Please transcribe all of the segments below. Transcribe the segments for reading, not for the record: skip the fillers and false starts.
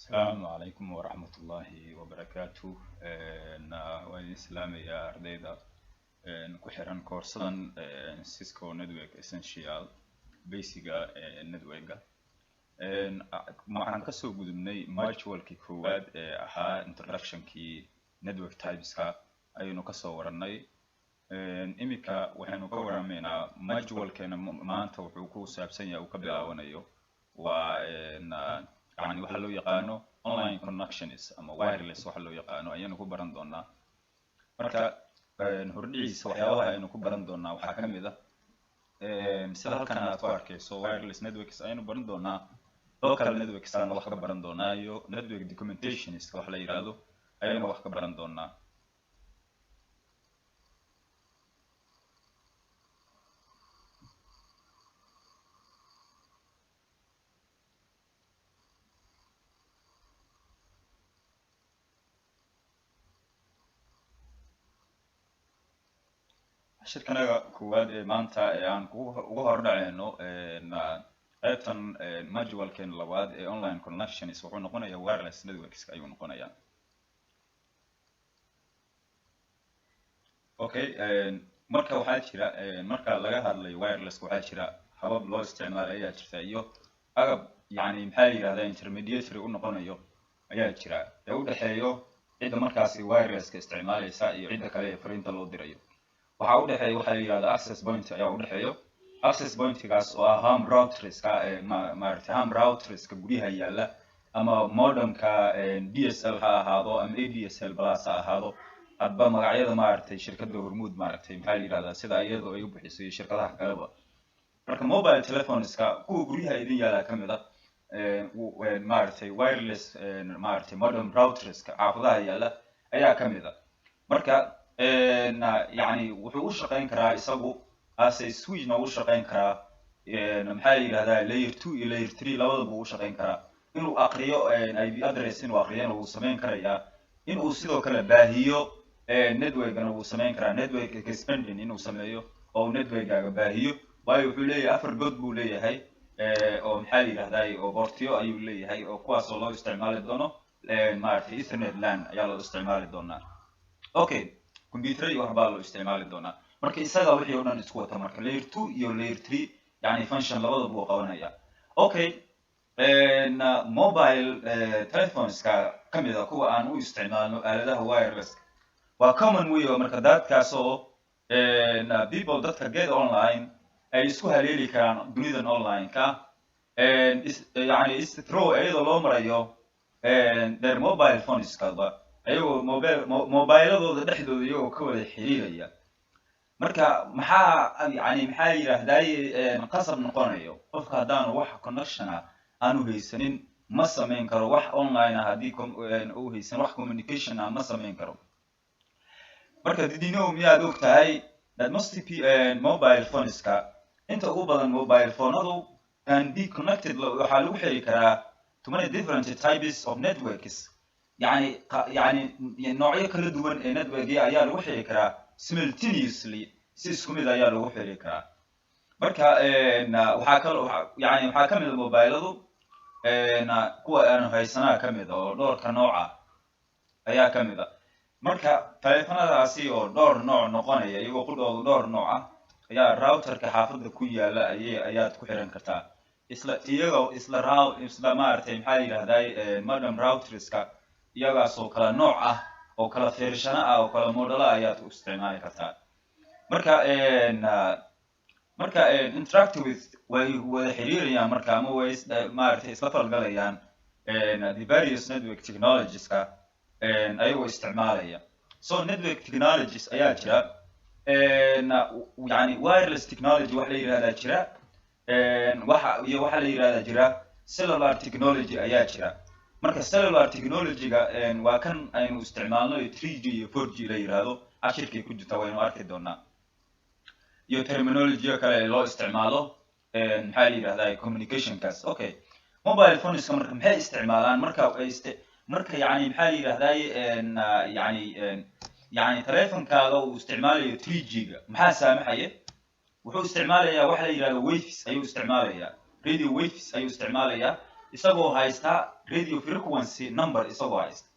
السلام عليكم ورحمة الله وبركاته. وين إسلامي يا أرديدا نكحرن كورسان سيسكو نتورك إسنشيال بيسيجا نتورك waxaan kasoo gudubnay module-kii koowaad ee ahaa introduction-kii network types-ka ayaynu kasoo warannay. Imika waxaynu ka waramaynaa module-keena maanta wuxuu ku saabsan yahay uu ka bilaabanayo waa يعني waxa loo yaqaano online connections ama wireless waxa loo yaqaano ayaynu ku baran doonaa. Marka hordhiciisa waxyaabaha ayaynu ku baran doonaa waxaa ka mid ah sida halkan aad ku arkayso wireless networks ayaynu baran doonaa. Local networks aan wax ka baran doonaa iyo network documentations wax la yiraahdo ayaynu wax ka baran doonaa. shirkanaga koowaad ee maanta aan ugu hordhacayno qaybtan module-keen labaad ee online connections wuxuu noqonayaa wireless networks ayuu noqonayaa. Okay, marka waxaa jira marka laga hadlayo wireless waxaa jira habab loo isticmaalo ayaa jirta iyo agab yani maxaa la yiraahdaa intermediary u noqonayo ayaa jira ee u dhaxeeyo cidda markaasi wireless-ka isticmaalaysa iyo cidda kale ee fariinta loo dirayo. waxaa u dhaxeeya waxa la yiraahdaa access point ayaa u dhaxeeyo. access point-gaas oo ah ham routerska maaragtay ham routerska guryaha yaalla ama modemka DSL ha ahaado ama ADSL plus ha ahaado hadba magacyada maaragtay shirkadda Hormuud maaragtay maxaa la yiraahdaa sida iyadoo ay u bixisay shirkadaha kaleba. marka mobile telephoneska kuwa guryaha idin yaala ka mid ah maaragtay wireless maaragtay modem routerska xaafadaha yaalla ayaa ka mid ah. marka يعني wuxuu u shaqeyn karaa isagu as a switch na u shaqeyn karaa maxaa la yiraahdaa layer 2 iyo layer 3 labadaba u shaqeyn karaa. inuu aqriyo IP address inuu aqriyana wuu sameyn karayaa. inuu sidoo kale baahiyo network-na wuu sameyn karaa. network expanding inuu sameeyo oo network-gaaga baahiyo waayo wuxuu leeyahay afar god buu leeyahay oo maxaa la yiraahdaa oo portyo ayuu leeyahay oo kuwaas oo loo isticmaali doono maaragtay ethernet LAN ayaa loo isticmaali doonaa. okay, computer iyo waxbaa loo isticmaali doonaa. marka isaga wixii oo dhan isku wata marka layer 2 iyo layer 3 yani function labadaba uu qabanaya. okay, mobile telephoneska kamid ah kuwa aan u isticmaalno aaladaha wireless waa common way oo marka dadkaas oo people dadka get online ay isku haleeli karaan dunidan online-ka yani through iyadoo loo marayo their mobile phones-kaba ayagoo mobiladooda dhexdooda iyagoo ka wada xiriiraya. marka maxaa yani maxaa yiraahdaa qasab noqonayo qofka haddaan wax connection ah aanu haysanin ma sameyn karo wax online ah haddii uu haysan wax communication ah ma sameyn karo. marka didino miyaad og tahay that most mobile phoneska inta ugu badan mobile phone-adu can be connected waxaa lagu xiri karaa to many different types of networks. يعني نوعية كلا دوان network ayaa lagu xiri karaa simultaneously si isku mid ayaa lagu xiri karaa. marka waxaa kale yani waxaa kamid ah mobiladu kuwa aan haysanaa kamid oo dhowrka nooca ayaa kamid ah. marka taleefanadaasi oo dhowr nooc noqonaya iyagoo qudhooda dhowr nooc ah ayaa routerka xaafadda ku yaala ayaad ku xiran kartaa. isla maaragtay maxaa la yiraahdaa modem routerska iyagaas oo kala nooc ah oo kala feershana ah oo kala model ah ayaad u isticmaali kartaa. marka interact with way wada xiriirayaan marka ama way maaragtay isla falgalayaan the various network technologies-ka ayagoo isticmaalaya. so network technologies ayaa jira yani wireless technology wax la yiraahdaa jira waxa la yiraahdaa jira cellular technology ayaa jira. marka cellular technology-ga waa kan aynu isticmaalno 3G iyo 4G la yiraahdo ashirkay ku jirta waynu arki doonaa iyo terminology kale loo isticmaalo maxaa la yiraahdaa communication-kaas. okay, mobile phones marka maxay isticmaalaan marka yani maxaa la yiraahdaa yani telefonkaaga uu isticmaalayo 3G-ga maxaa saamaxaya wuxuu isticmaalayaa waxa la yiraahdo waves ayuu isticmaalayaa radio waves ayuu isticmaalayaa isagoo haysta radio frequency number isagoo haysta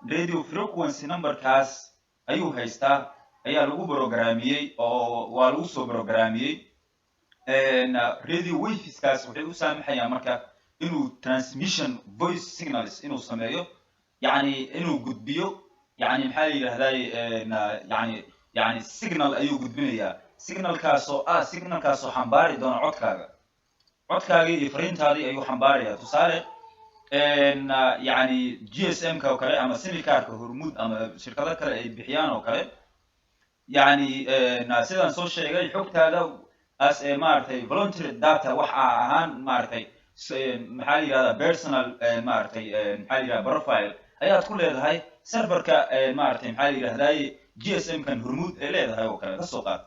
radio frequency numberkaas ayuu haystaa ayaa lagu programiyey oo waa lagu soo programiyey radio waveskaas waxay u saamaxayaan marka inuu transmission voice signals inuu sameeyo yani inuu gudbiyo yani maxaa la yidhahdaa yani signal ayuu gudbinayaa signalkaasoo xambaari doona codkaagii iyo fariintaadii ayuu xambaarayaa tusaale yani GSM-ka oo kale ama simicarka hormuud ama shirkado kale ay bixiyaan oo kale yani sidaan soo sheegay xogtaada as maaragtay voluntary data wax ahaan maaragtay maxaa la yidhahdaa personal maaragtay maxaa la yidhahdaa profile ayaad ku leedahay serverka maaragtay maxaa la yidhahdaa GSM-kan hormuud ay leedahay oo kale kasoo qaad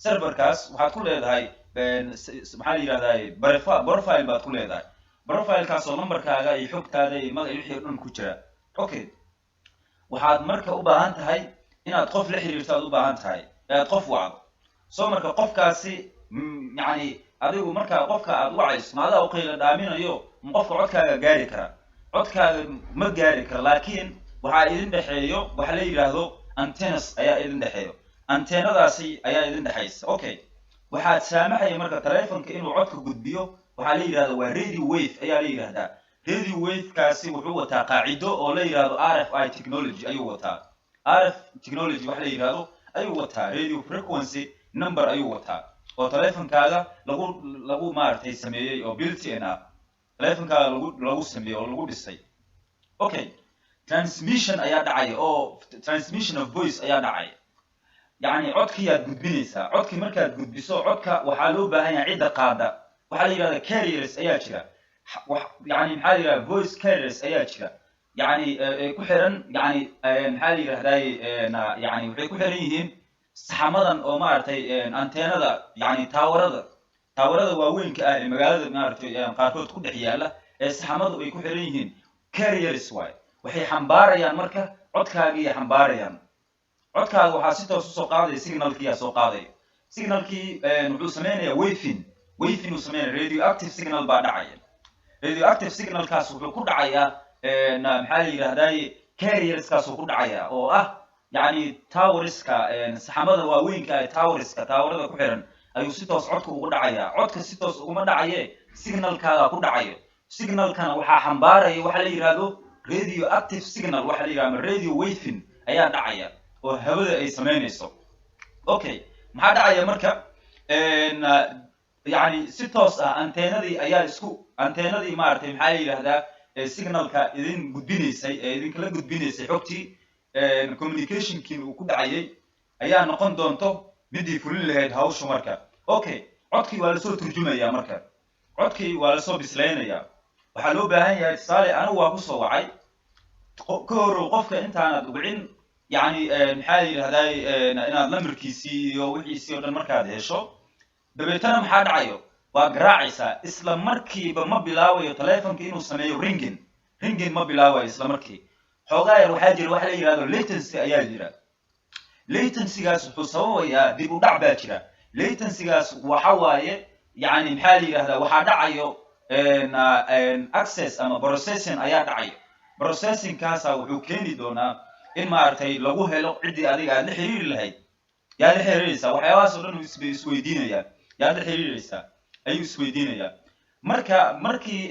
serverkaas waxaad ku leedahay maxaa la yidhahdaa profile baad ku leedahay profilekaasoo numberkaaga iyo xogtaada iyo magac wixii dhan ku jira okay waxaad marka u baahan tahay inaad qof la xiriirto aad u baahan tahay aad qof wacdo soo marka qofkaasi yani adigu marka qofka aad wacayso maadaa u qiila dhaaminayo qofka codkaaga gaari kara codkaaga ma gaari kara laakiin waxaa idin dhexeeyo waxa la yidhaahdo antennas ayaa idin dhexeeyo antennadaasi ayaa idin dhexaysa okay waxaad saamaxaya marka taleefanka inuu codka gudbiyo waxaa la yidhahda waa radio wave ayaa la yidhahdaa radio wavekaasi wuxuu wataa qaacido oo la yidhahdo RFI technology ayuu wataa RF technology wax la yidhahdo ayuu wataa radio frequency number ayuu wataa oo taleefankaaga lagu maaragtay sameeyey oo built-in ah taleefankaaga lagu sameeyey oo lagu dhisay okay transmission ayaa dhacaya oo transmission of voice ayaa dhacaya yani codkiyaad gudbinaysaa codkii markaad gudbiso codka waxaa loo baahan yahay cidda qaada waxaa la yidhahdaa carriers ayaa jira yani maxaa la yidhahdaa voice carriers ayaa jira yani ku xiran yani maxaa la yidhahdaa yani waxay ku xiran yihiin saxamadan oo maaragtay anteenada yani taawarada waaweynka ah ee magaalada maaragtay qaarkood ku dhex yaala ee saxamadu ay ku xiran yihiin carriers waay waxay xambaarayaan marka codkaagii xambaarayaan codkaaga waxaa si toos usoo qaadaya signalkiyaa soo qaadaya signalkii wuxuu sameynayaa waving uu sameynaya radioactive signal baa dhacaya radioactive signalkaas wuxuu ku dhacayaa maxaa la yidhahdaa carrierskaasuu ku dhacaya oo ah yani towerska saxamada waaweynka ah taawarada ku xiran ayuu si toos codka ugu dhacaya codka si toos uguma dhacaye signalkaaga ku dhacayo signalkana waxaa xambaaraya waxa la yidhahdo radioactive signal waxa la yidhahdo radio waving ayaa dhacaya oo hawada ay sameynayso okay maxaa dhacaya marka yani si toos ah anteenadii maaragtay maxaa la yidhahdaa signalka idin gudbinaysay ee idinkala gudbinaysay xogtii communicationkiin uu ku dhacayay ayaa noqon doonto midii fulin lahayd hawsha marka okay codkii waa lasoo turjumaya marka codkii waa lasoo bislaynaya waxaa loo baahan yahay tusaale anigu waa kusoo wacay ka horow qofka intaanad wicin yani maxaa la yidhahdaa inaad lamarkiisii iyo wixiisii oo dhan markaad hesho dabeetana maxaa dhacayo waa garaacaysaa isla markiiba ma bilaabayo taleefanka inuu sameeyo ringin ma bilaabayo isla markii xoogaa yar waxaa jira waxa la yidhahdo latency ayaa jira latencygaas wuxuu sababayaa dib u dhac baa jira latencygaas waxa waaye yani maxaa la yidhahdaa waxaa dhacayo access ama processing ayaa dhacayo processingkaasa wuxuu keeni doonaa in maaragtay lagu helo ciddii adiga aad la xiriiri lahayd yaad la xiriiraysaa waxyaabahaasoo dhan isweydiinayaa yaad la xiriiraysaa ayuu isweydiinayaa markii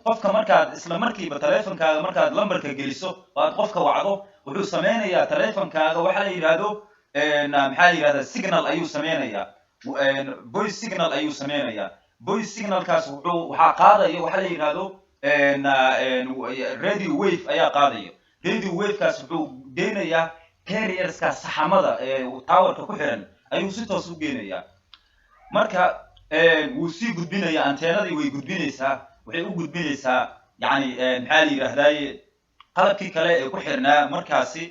qofka markaad isla markiiba taleefankaaga markaad lambarka geliso oo aad qofka wacdo wuxuu sameynayaa taleefankaaga waxa la yidhahdo maxaa la yidhahdaa signal ayuu sameynayaa voice signal ayuu sameynayaa voice signalkaas waxaa qaadaya waxa la yidhahdo radio wave ayaa qaadaya radio wavekaas wuxuu deynayaa carrierska saxamada ee towerka ku xiran ayuu si toos u geenayaa marka wuu sii gudbinayaa anteenadii way gudbinaysaa waxay u gudbinaysaa yani maxaa la yidhahdaa qalabkii kale ee ku xirnaa markaasi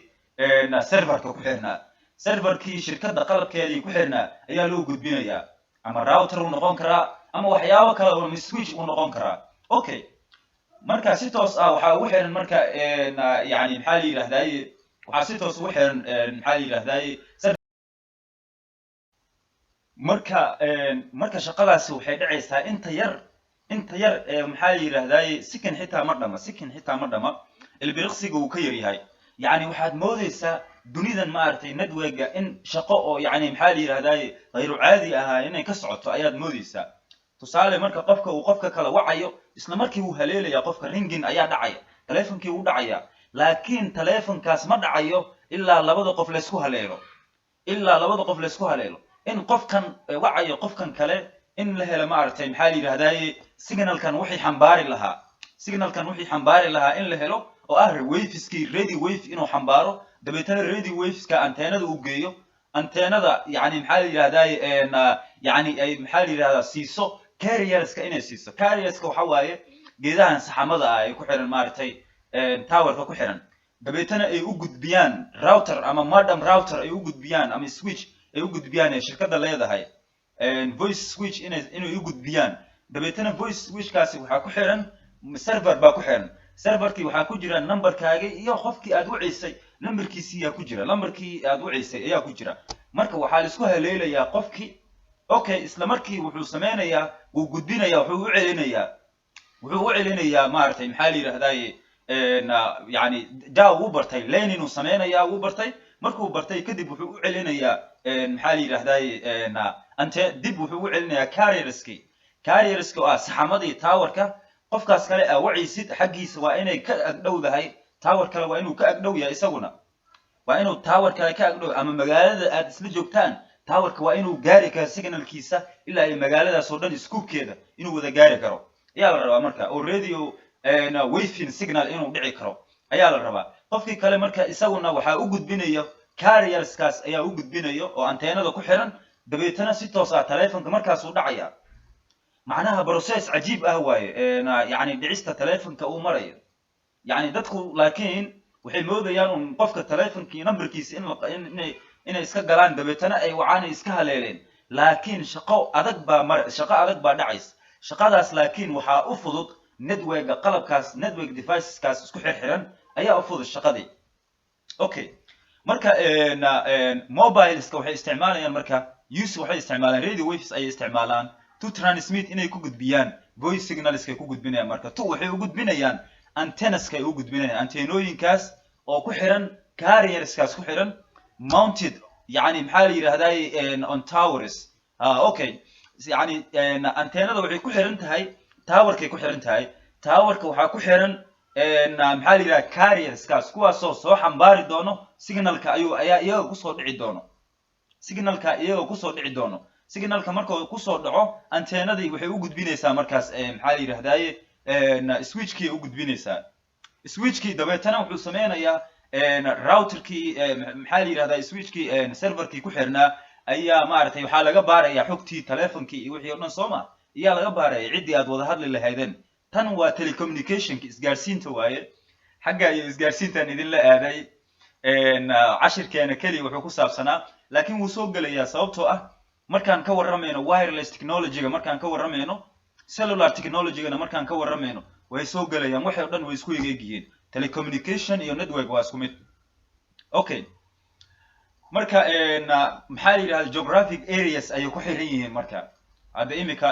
serverka ku xirnaa serverkii shirkadda qalabkeedii ku xirnaa ayaa loo gudbinayaa ama router uu noqon karaa ama waxyaabo kale oo switch uu noqon karaa okay marka si toos ah waxaa ugu xiran marka yani maxaa la yidhahdaa waxaa si toos ugu xiran maxaa la yidhahdaa marka shaqadaasi waxay dhacaysaa inta yar انت ير محل يرهداي سكن حتى مردما سكن حتى مردما البرقسي جو كير يهاي يعني واحد موديسا دنيا ما أرتي ندوجا إن شقاء يعني محل يرهداي غير عادي إن كسرت أياد موديسا تصالح مركا قفك وقفك كلا وعيه إسلا مركي وهليل يا قفك رينجين أياد عيه تلفون كي ودعيه لكن تلفون كاس ما دعيه إلا لبض قف لسكوها ليلو إلا لبض قف لسكوها ليلو إن قف كان وعيه قف كان كلا إن له لما أرتي محل يرهداي سيجنال كان وحي حنباري لها سيجنال كان وحي حنباري لها إن له له وأهر ويفسكي ريدي ويف إنه حنباره دبيتنا ريدي ويفز كأنتينا ذا وجيو أنتينا ذا يعني محل هذاي إن يعني أي محل هذا سيسو كاريرس كإنه سيسو كاريرس كوحواي جيدان سحمضة يكحر المارتي تاور كحرن دبيتنا أي وجود بيان راوتر أما مادام راوتر أي وجود بيان أما سويتش أي وجود بيان الشركة اللي هذا هاي فويس سويتش إنه يوجد بيان دبيتنا فويس سويتش كاسي وحكحرن سيرفر باكحرن سيرفركي waxaa ku jira numberkaaga iyo qofkii aad u ciisay numberkiisa ayaa ku jira numberkii aad u ciisay ayaa ku jira marka waxaa la isku haleelayaa qofkii okay isla markii wuxuu sameynayaa uu gudbinayaa wuxuu u celinayaa maartay maxaa la yiraahdaa yani jaa uu bartay lane inuu sameynayaa uu bartay markuu bartay kadib wuxuu u celinayaa maxaa la yiraahdaa anta dib wuxuu u celinayaa carrierski oo saxamadii towerka qofkaas kale ah waciisid xaqiisa waa inay ka agdhowdahay tower kale waa inuu ka agdhow yahay isaguna waa inuu tower kale ka agdhow ama magaalada aad isla joogtaan towerka waa inuu gaari karo signalkiisa ilaa ay magaaladaas oo dhan scoopkeeda inuu wada gaari karo ayaa la rabaa marka oo radio wave signal inuu dhici karo ayaa la rabaa qofkii kale marka isaguna waxa uu gudbinayo carrierskaas ayaa uu gudbinayo oo anteenada ku xiran dabeetana si toos ah telefoonka markaas uu dhacaya معناها بروسيس عجيب أهواي يعني دعست تلفون كأمرية يعني تدخل لكن وحين موضة يعني قفك التلفون كي نمبر كيس إن إسكالان دبتنا أي وعاني إسكها ليلين لكن شقاء أدق دعيس شقاء داس لكن وحا أفضل ندوج قلب كاس ندوج ديفايس كاس اسكو حرحرن أي أفضل الشقاء دي أوكي مركا موبايل اسكو وحي استعمالان يعني مركا يوس وحي استعمالان راديو ويفز أي استعمالان to transmit inay ku gudbiyaan voice signals ka ku gudbinayaan marka to waxay u gudbinayaan antennas ka u gudbinayaan antenooyinkaas oo ku xiran carrierskaas ku xiran mounted yani maxaa la yiraahdaa on towers okay yani antennada waxay ku xiran tahay towerkay ku xiran tahay towerka waxa ku xiran maxaa la yiraahdaa carrierskaas kuwaas oo soo xambaari doono signalka ayaa iyaga ku soo dhici doono signalka markuu ku soo dhaco antennadii waxay u gudbinaysaa markaas maxaa la yiraahdaa switchkii u gudbinaysaa switchkii dabeetana wuxuu sameynayaa routerkii maxaa la yiraahdaa switchkii serverkii ku xirnaa ayaa maartay waxa laga baarayaa xogtii telefoonkii iyo wixii oo dhan Soomaa ayaa laga baarayaa cidii aad wada hadli lahaydeen tan waa telecommunication isgaarsiinta waaye xagga iyo isgaarsiintan idin la aaday cashirkeena kaliya wuxuu ku saabsanaa laakiin wuu soo galayaa sababtoo ah markaan ka waramayno wireless technology-ga markaan ka waramayno cellular technology-ga markaan ka waramayno way soo galayaan waxay dhan way isku eegayeen telecommunication iyo network waa isku mid okay marka maxaa la yiraahdaa geographic areas ay ku xiran yihiin marka hadda imika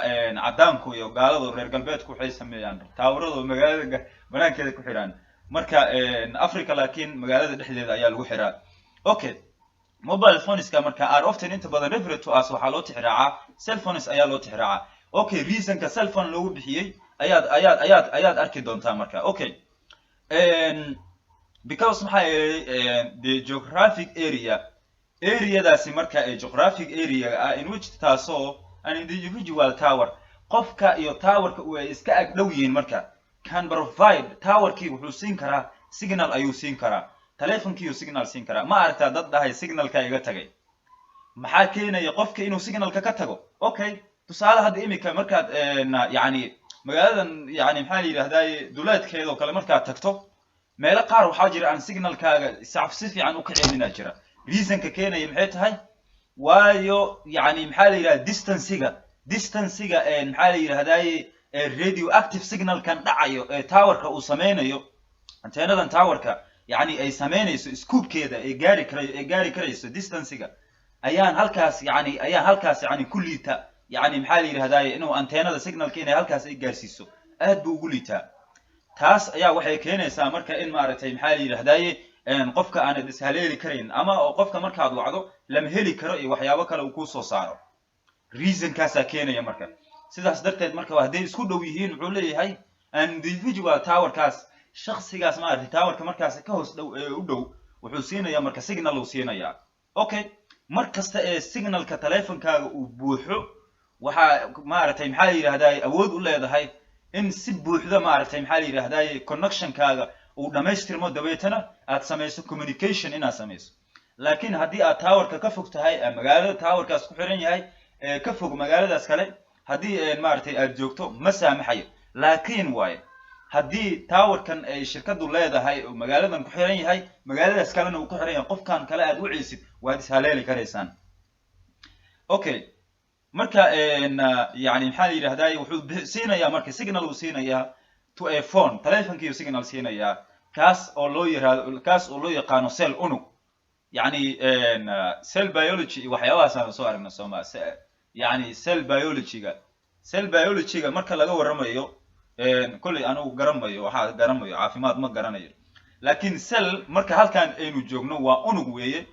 cadaanku iyo gaalada reer galbeedku waxay sameeyaan taawarada magaalada banaankeeda ku xiran marka Africa laakiin magaalada dhexdeeda ayaa lagu xiraa okay mobile phones ka marka are often inta badan referred to as waxa loo tixraaca cell phones ayaa loo tixraaca okay reason ka cell phone loogu bixiyay ayaad arki doontaa marka okay because the geographic area daasi marka geographic area in which taaso an individual tower qofka iyo towerka uu iska ag dhow yihiin marka can provide towerkii wuxuu siin karaa signal ayuu siin karaa telefonkii uu signal siin karaa ma aragtaa dad dhahay signalka iga tagay maxaa keenaya qofka inuu signalka ka tago okay tusaale hadda imika markaad yani magaaladan yani maxaa la yiraahdaa duleedkeeda oo kale markaad tagto meelo qaar waxaa jira aan signalkaaga si fiican u kiceenina jira reasonka keenaya maxay tahay waayo yani maxaa la yiraahdaa distancega maxaa la yiraahdaa radioactive signal kan dhacayo towerka uu sameynayo antennadan towerka يعني أي سمينيسو سكوب كده أي جاري كريسو ديستانسيجا أيان هالكاس يعني كليتا يعني maxaa la yiraahdaa inuu anteenada signalka inay halkaas ay gaarsiiso aad buu ugu liitaa taas ayaa waxay keenaysaa marka in maaragtay maxaa la yiraahdaa qofka aan ishaleeli karin ama qofka markaad wacdo lama heli karo iyo waxyaabo kale uu ku soo saaro reason kaasa keenaya marka sidaas darteed marka haday isku dhow yihiin wuxuu leeyahay individual tower kaas shakhsigaas maaragtay towerka markaas ka hoos dhow u dhow wuxuu siinayaa marka signal uu siinayaa okay markasta ee signalka teleefankaaga uu buuxo waxa maaragtay maxaa la yiraahdaa awood u leedahay in si buuxda maaragtay maxaa la yiraahdaa connectionkaaga uu dhameystirmo dabeetana aad sameeyso communication inaad sameeyso laakiin haddii aad towerka ka fog tahay magaalada towerkaas ku xiran yahay ka fog magaaladaas kale haddii maaragtay aad joogto ma saamaxayo laakiin waaye haddii towerkan ay shirkadu leedahay oo magaaladan ku xiran yahay magaaladaas kalena uu ku xiran yahay qofkan kale aad u ciisid waad ishaleeli karaysaan okay marka yani maxaa la yiraahdaa wuxuu siinayaa marka signal uu siinayaa to a phone telefonkii signal siinayaa kaas oo loo yaqaano cell unug yani cell biology waxyaabahaas aan soo aragnay Soomaaliya yani cell biology-ga marka laga waramayo kulli anu garamayo waxa garamayo caafimaad ma garanayo laakiin cell marka halkan aynu joogno waa unug weeye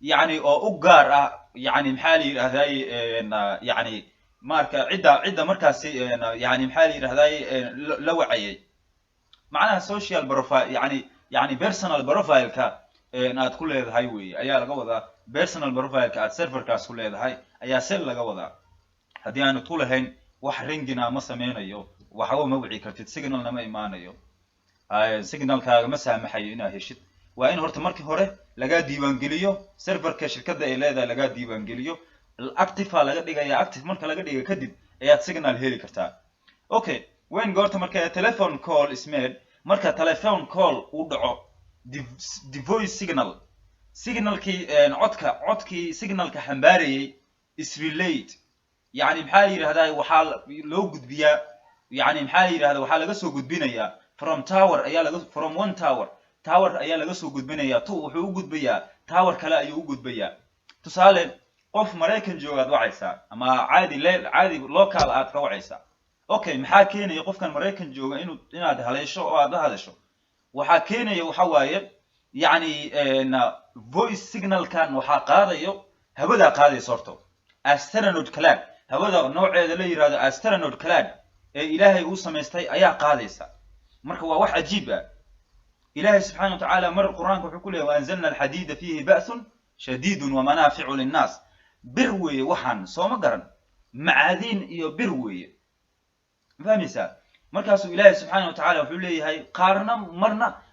يعني oo u gaar ah يعني maxaa la yiraahdaa يعني marka cidda markaas يعني maxaa la yiraahdaa la wacayay macnaha social profile يعني personal profile ka aad ku leedahay weeye ayaa laga wadaa personal profile ka aad serverkaas ku leedahay ayaa cell laga wadaa hadii aanu tu lahayn wax ringina ma sameynayo waxa ma wici kartid signalna ma imaanayo signalkaaga ma saamaxayo inaad heshid waa in horta markii hore laga diiwaan geliyo serverka shirkadda ay leedahay laga diiwaan geliyo active laga dhigaya active marka laga dhigo kadib ayaad signal heli kartaa okay when goorta marka telephone call is made marka telephone call uu dhaco the voice signalkii codkii signalka xambaarayay is relayed yani maxaa la yiraahdaa waxa loo gudbiyaa yani maxaa la yiraahdaa waxa laga soo gudbinayaa from one tower ayaa laga soo gudbinayaa wuxuu u gudbayaa tower kale ayuu u gudbayaa tusaale qof Mareykan jooga wacaysa ama caadi local aad ka wacaysa okay maxaa keenaya qofkan Mareykan jooga inaad haleesho oo aad hadasho waxa keenaya waxa waaye yani voice signal kan waxa qaadayo hawada qaadayso horto astronaut cloud hawada nooceeda la yiraahdo astronaut cloud ee Ilaahay uu sameystay ayaa qaadaysa marka waa wax cajiib ah إلهي سبحانه وتعالى مر القرآن كحكله وأنزلنا الحديد فيه بأس شديد ومنافع للناس بروي وحن صوم قرن معادين إيو بروي فهميسا مركز إلهي سبحانه وتعالى وحوليه هاي قارنا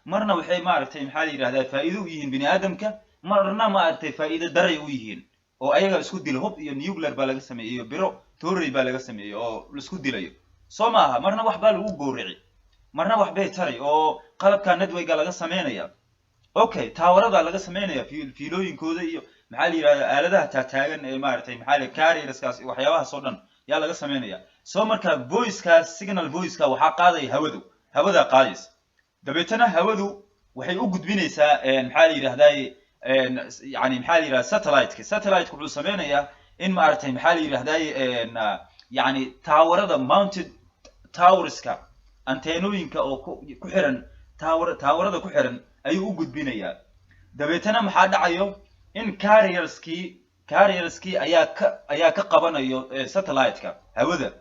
مرنا وحي معرفتين حالي هذا فائدو يهين بني آدمك مرنا ما أرتي فائدة دري ويهين أو أيها اسكود دي الهب إيو نيوغلر بالاغ سمي إيو برو توري بالاغ سمي إيو الاسكود دي ليو صوماها مرنا وحبال وقورعي marna wax bay taray oo qalabka network laga sameeynaya okay taawarada laga sameeynaya fiilooyinkooda iyo maxaa la yiraahdaa aaladaha taagan ee maartay maxaa la carrierskaas waxyaabaha soo dhan yaa laga sameeynaya soo marka signal voice-ka waxa qaaday hawada qaadis dabeetana hawadu waxay u gudbinaysaa maxaa la yiraahdaa yani maxaa la yiraahdaa satellite wuxuu sameeynaya in maartay maxaa la yiraahdaa yani taawarada mounted towerska anteenooyinka oo ku xiran taawarada ku xiran ayuu u gudbinayaa dabeetana maxaa dhacayo in carrierskii ayaa ka qabanayo satellite-ka hawada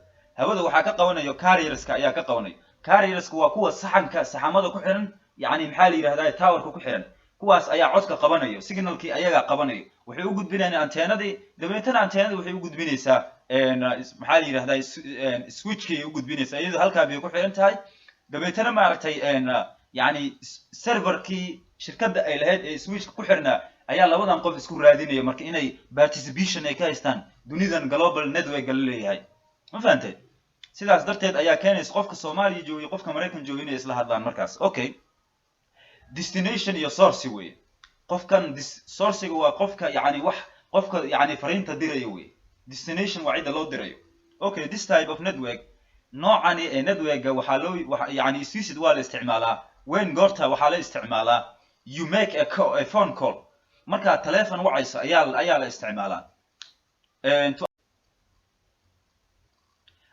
waxa ka qabanayo carrierska ayaa ka qabanayo carrierska waa kuwa saxamada ku xiran yani maxaa la yiraahdaa towerka ku xiran kuwaas ayaa codka qabanayo signalkii ayaga qabanayo waxay u gudbinayaan anteenadii dabeetana anteenada waxay u gudbinaysaa maxaa la yiraahdaa switchkii u gudbinaysaa iyadoo halka bay ku xiran tahay dabeetana maaragtay yani serverkii shirkadda ay lahayd ee switchka ku xirnaa ayaa labadan qof isku raadinaya marka inay participation ay ka haystaan dunidan global network la leeyahay ma fahantay sidaas darteed ayaa keenaysa qofka Soomaaliya jooga iyo qofka Mareykan jooga inay isla hadlaan markaas okay destination iyo source way qofkan source-ga waa qofka yani fariinta dirayo way destination waa cid loo dirayo okay this type of network noocani ee network-ga waxa loo yani switch waa la isticmaalaa when goorta waxa la isticmaalaa you make a phone call marka telephone wacayso ayaa la isticmaalaa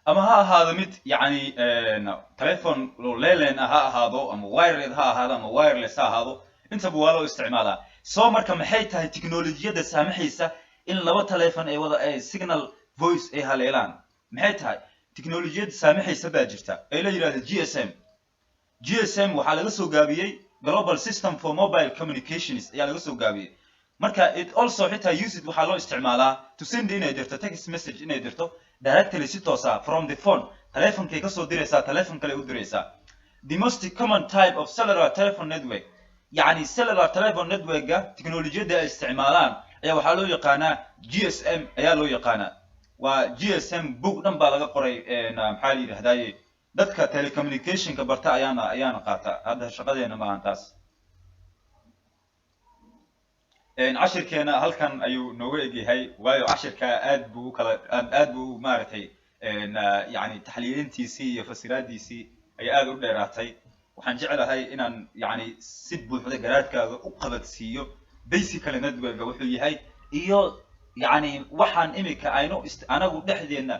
أما هذا مت يعني تليفون ليلين هذا أما وايرلس هذا أما وايرلس هذا أنت بوالو استعمالها سو مركا محيتها التكنولوجيا ده سامحيسا إن لو تليفون أي وضع أي سيجنال فويس أي هالإعلان محيتها التكنولوجيا ده سامحيسا باجرتا إلى يراد جي اس ام waxaa laga soo gaabiyay global system for mobile communications ayaa laga soo gaabiyay marka it also xitaa used waxaa loo isticmaalaa to send inay dirto text message inay dirto directly si toos ah from the phone telefonkay ka soo diraysaa telefon kale u diraysaa the most common type of cellular telephone network yani cellular telephone network-ga teknolojiyada ay isticmaalaan ayaa waxaa loo yaqaanaa GSM ayaa loo yaqaanaa waa GSM book dhan baa laga qoray maxaa la yiraahdaa dadka telecommunication ka barta ayaana qaata hadda shaqadeena ma aantaas cashirkeena halkan ayuu nooga egyahay waayo cashirka aad buu maartay yani taxliilintiisii iyo fasiraadiisii ay aad u dheeraatay waxaan jecelahay inaan yani si buuxda garaadkaaga u qabadsiiyo basically network wuxuu yahay iyo yani waxaan imika aynu anagu dhexdeena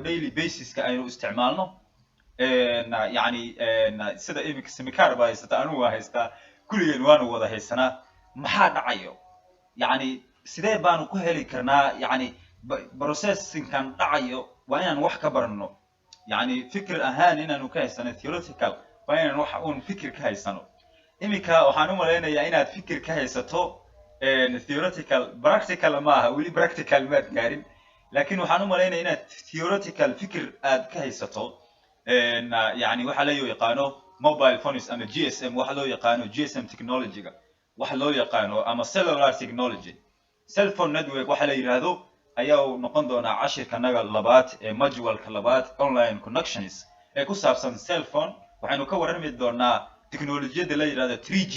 daily basis ka aynu isticmaalno yani sida imika simikaar baa haysata anigu waa haystaa kulligeen waanu wada haysanaa maxaa dhacayo yani sidee baanu ku heli karnaa yani processingkan dhacayo waa inaan wax ka barano yani fikir ahaan inaanu ka haysano theoretical waa inaan wax uun fikir ka haysano imika waxaan u maleynayaa inaad fikir ka haysato theoretical practical maaha weli practical maad gaarin لكن waxaan u maleynaa inaad theoretical fikir aad ka haysato yani waxa la yaqaano mobile phones ama GSM waxa loo yaqaano GSM technology-ga waxa loo yaqaano ama cellular technology cell phone network waxa la yiraahdo ayaa noqon doona cashirkanaga labaad ee module-ka labaad online connections ee ku saabsan cell phone waxaanu ka warrami doonaa teknolojiyada la yiraahdo 3G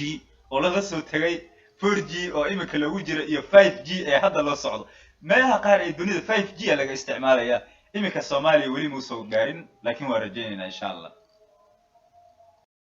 oo laga soo tagay 4G oo imika lagu jiro iyo 5G ee hadda loo socdo meelaha qaar ee dunida 5G laga isticmaalaya imika Soomaaliya weli ma soo gaarin laakiin waa rajaynayna insha Allah